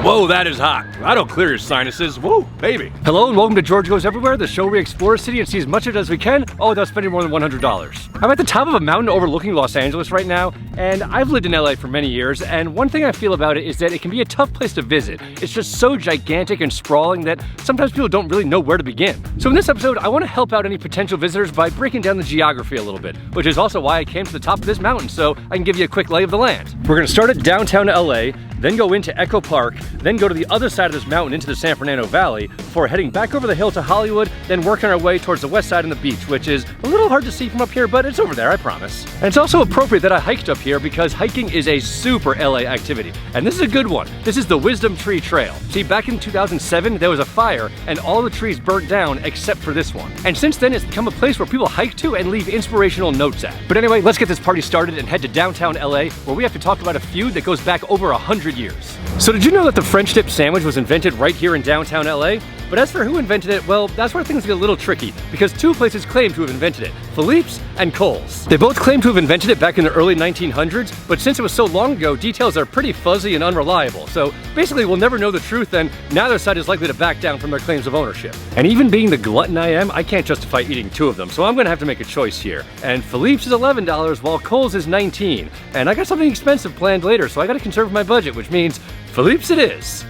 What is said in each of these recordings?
Whoa, that is hot. That'll clear your sinuses. Woo, baby. Hello and welcome to George Goes Everywhere, the show where we explore a city and see as much of it as we can, all without spending more than $100. I'm at the top of a mountain overlooking Los Angeles right now, and I've lived in LA for many years, and one thing I feel about it is that it can be a tough place to visit. It's just so gigantic and sprawling that sometimes people don't really know where to begin. So in this episode, I want to help out any potential visitors by breaking down the geography a little bit, which is also why I came to the top of this mountain, so I can give you a quick lay of the land. We're gonna start at downtown LA, then go into Echo Park, then go to the other side of this mountain into the San Fernando Valley before heading back over the hill to Hollywood, then working our way towards the west side and the beach, which is a little hard to see from up here, but it's over there, I promise. And it's also appropriate that I hiked up here because hiking is a super LA activity, and this is a good one. This is the Wisdom Tree Trail. See, back in 2007, there was a fire and all the trees burnt down except for this one. And since then, it's become a place where people hike to and leave inspirational notes at. But anyway, let's get this party started and head to downtown LA, where we have to talk about a feud that goes back over 100 years. So did you know that the French dip sandwich was invented right here in downtown LA? But as for who invented it, well, that's where things get a little tricky, because two places claim to have invented it, Philippe's and Kohl's. They both claim to have invented it back in the early 1900s, but since it was so long ago, details are pretty fuzzy and unreliable. So basically, we'll never know the truth, and neither side is likely to back down from their claims of ownership. And even being the glutton I am, I can't justify eating two of them, so I'm gonna have to make a choice here. And Philippe's is $11, while Kohl's is $19. And I got something expensive planned later, so I gotta conserve my budget, which means Philippe's it is.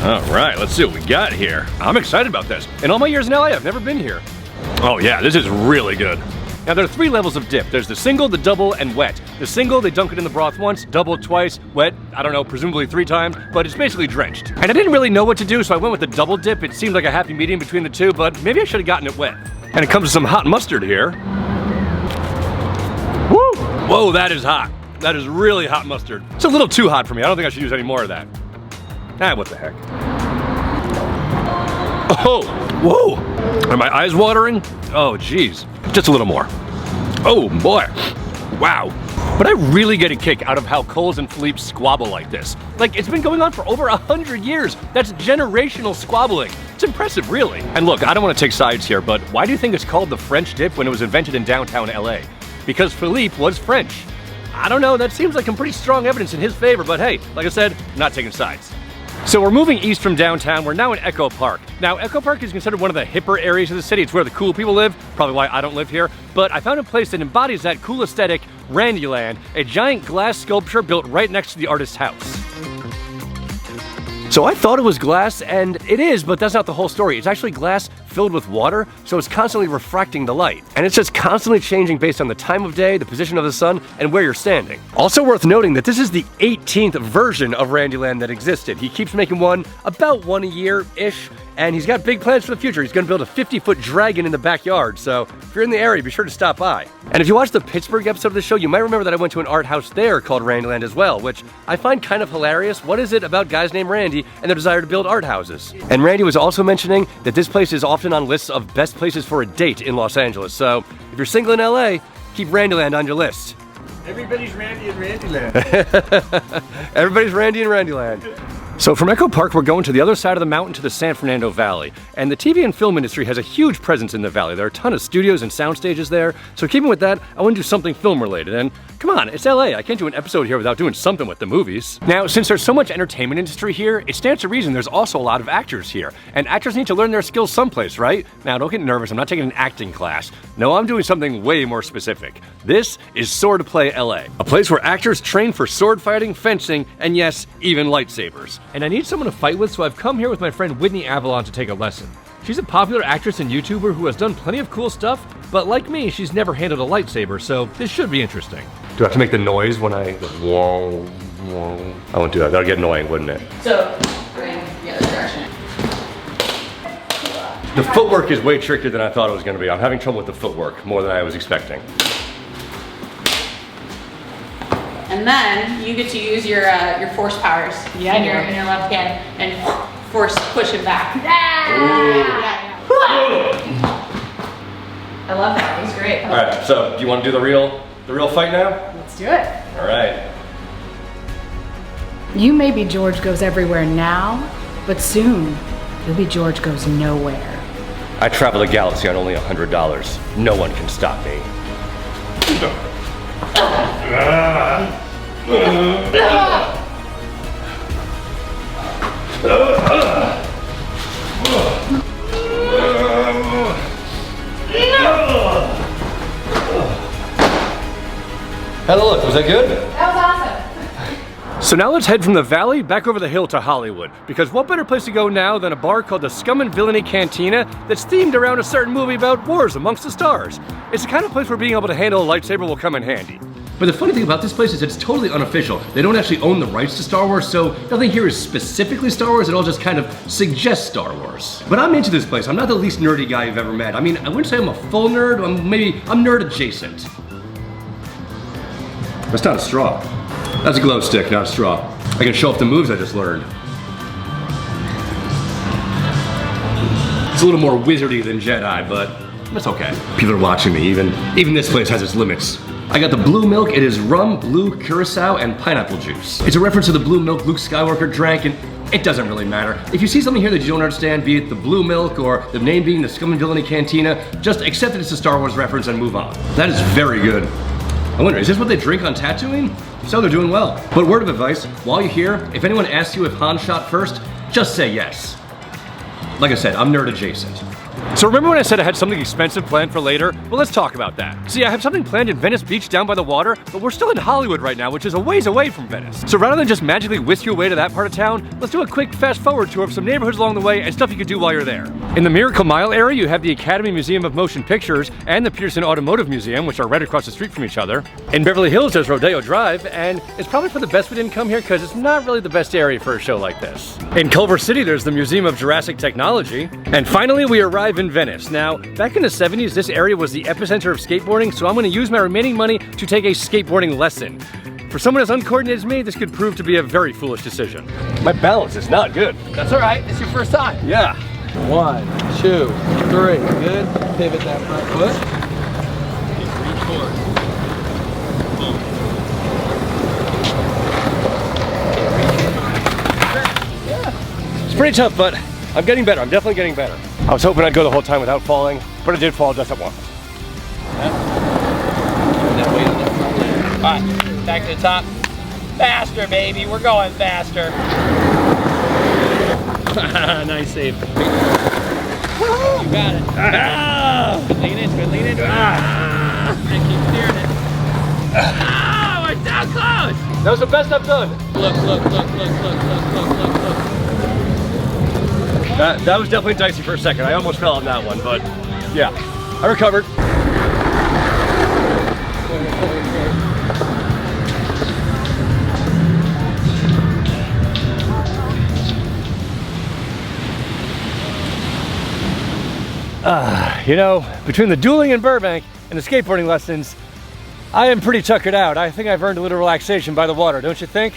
All right, let's see what we got here. I'm excited about this. In all my years in LA, I've never been here. Oh yeah, this is really good. Now there are three levels of dip. There's the single, the double, and wet. The single, they dunk it in the broth once, double twice, wet, I don't know, presumably 3 times, but it's basically drenched. And I didn't really know what to do, so I went with the double dip. It seemed like a happy medium between the two, but maybe I should have gotten it wet. And it comes with some hot mustard here. Woo! Whoa, that is hot. That is really hot mustard. It's a little too hot for me. I don't think I should use any more of that. Ah, what the heck. Oh, whoa. Are my eyes watering? Oh, geez. Just a little more. Oh, boy. Wow. But I really get a kick out of how Kohl's and Philippe squabble like this. Like, it's been going on for over 100 years. That's generational squabbling. It's impressive, really. And look, I don't want to take sides here, but why do you think it's called the French dip when it was invented in downtown LA? Because Philippe was French. I don't know, that seems like some pretty strong evidence in his favor, but hey, like I said, I'm not taking sides. So we're moving east from downtown. We're now in Echo Park. Now, Echo Park is considered one of the hipper areas of the city. It's where the cool people live, probably why I don't live here. But I found a place that embodies that cool aesthetic, Randyland, a giant glass sculpture built right next to the artist's house. So I thought it was glass, and it is, but that's not the whole story. It's actually glass filled with water, so it's constantly refracting the light. And it's just constantly changing based on the time of day, the position of the sun, and where you're standing. Also worth noting that this is the 18th version of Randyland that existed. He keeps making about one a year-ish, and he's got big plans for the future. He's gonna build a 50-foot dragon in the backyard, so if you're in the area, be sure to stop by. And if you watched the Pittsburgh episode of the show, you might remember that I went to an art house there called Randyland as well, which I find kind of hilarious. What is it about guys named Randy and their desire to build art houses? And Randy was also mentioning that this place is often on lists of best places for a date in Los Angeles, so if you're single in LA, keep Randyland on your list. Everybody's Randy in Randyland. Everybody's Randy in Randyland. So from Echo Park, we're going to the other side of the mountain to the San Fernando Valley. And the TV and film industry has a huge presence in the valley. There are a ton of studios and sound stages there. So keeping with that, I want to do something film related. And come on, it's LA. I can't do an episode here without doing something with the movies. Now, since there's so much entertainment industry here, it stands to reason there's also a lot of actors here. And actors need to learn their skills someplace, right? Now, don't get nervous. I'm not taking an acting class. No, I'm doing something way more specific. This is Swordplay LA, a place where actors train for sword fighting, fencing, and yes, even lightsabers. And I need someone to fight with, so I've come here with my friend Whitney Avalon to take a lesson. She's a popular actress and YouTuber who has done plenty of cool stuff, but like me, she's never handled a lightsaber, so this should be interesting. Do I have to make the noise when I go, whoa, whoa? I won't do that. That'll get annoying, wouldn't it? So, bring the other direction. The footwork is way trickier than I thought it was going to be. I'm having trouble with the footwork, more than I was expecting. And then you get to use your force powers in your left hand and force push him back. Yeah. I love that. It was great. All right. So, do you want to do the real fight now? Let's do it. All right. You may be George Goes Everywhere now, but soon you'll be George Goes Nowhere. I travel the galaxy on only $100. No one can stop me. that good? That was awesome. So now let's head from the valley back over the hill to Hollywood, because what better place to go now than a bar called the Scum and Villainy Cantina that's themed around a certain movie about wars amongst the stars. It's the kind of place where being able to handle a lightsaber will come in handy. But the funny thing about this place is it's totally unofficial. They don't actually own the rights to Star Wars, so nothing here is specifically Star Wars, it all just kind of suggests Star Wars. But I'm into this place. I'm not the least nerdy guy you've ever met. I mean, I wouldn't say I'm a full nerd, I'm nerd adjacent. That's not a straw. That's a glow stick, not a straw. I can show off the moves I just learned. It's a little more wizardy than Jedi, but that's okay. People are watching me, even this place has its limits. I got the blue milk. It is rum, blue, curacao, and pineapple juice. It's a reference to the blue milk Luke Skywalker drank, and it doesn't really matter. If you see something here that you don't understand, be it the blue milk or the name being the Scum and Villainy Cantina, just accept that it's a Star Wars reference and move on. That is very good. I wonder, is this what they drink on Tatooine? So they're doing well. But word of advice, while you're here, if anyone asks you if Han shot first, just say yes. Like I said, I'm nerd adjacent. So remember when I said I had something expensive planned for later? Well, let's talk about that. See, I have something planned in Venice Beach down by the water, but we're still in Hollywood right now, which is a ways away from Venice. So rather than just magically whisk you away to that part of town, let's do a quick fast forward tour of some neighborhoods along the way and stuff you could do while you're there. In the Miracle Mile area, you have the Academy Museum of Motion Pictures and the Pearson Automotive Museum, which are right across the street from each other. In Beverly Hills, there's Rodeo Drive, and it's probably for the best we didn't come here because it's not really the best area for a show like this. In Culver City, there's the Museum of Jurassic Technology. And finally, we arrive in Venice. Now, back in the 70s, this area was the epicenter of skateboarding, so I'm going to use my remaining money to take a skateboarding lesson. For someone as uncoordinated as me, this could prove to be a very foolish decision. My balance is not good. That's all right. It's your first time. Yeah. 1, 2, 3. Good. Pivot that front foot. Reach forward. Boom. It's pretty tough, but I'm getting better. I'm definitely getting better. I was hoping I'd go the whole time without falling, but I did fall just at once. All right, back to the top. Faster, baby. We're going faster. Nice save. You got it. Ah! Lean into it. Lean into it. Ah! And keep steering it. Ah! We're so close. That was the best I've done. Look. That was definitely dicey for a second. I almost fell on that one, but yeah, I recovered. You know, between the dueling in Burbank and the skateboarding lessons, I am pretty tuckered out. I think I've earned a little relaxation by the water, don't you think?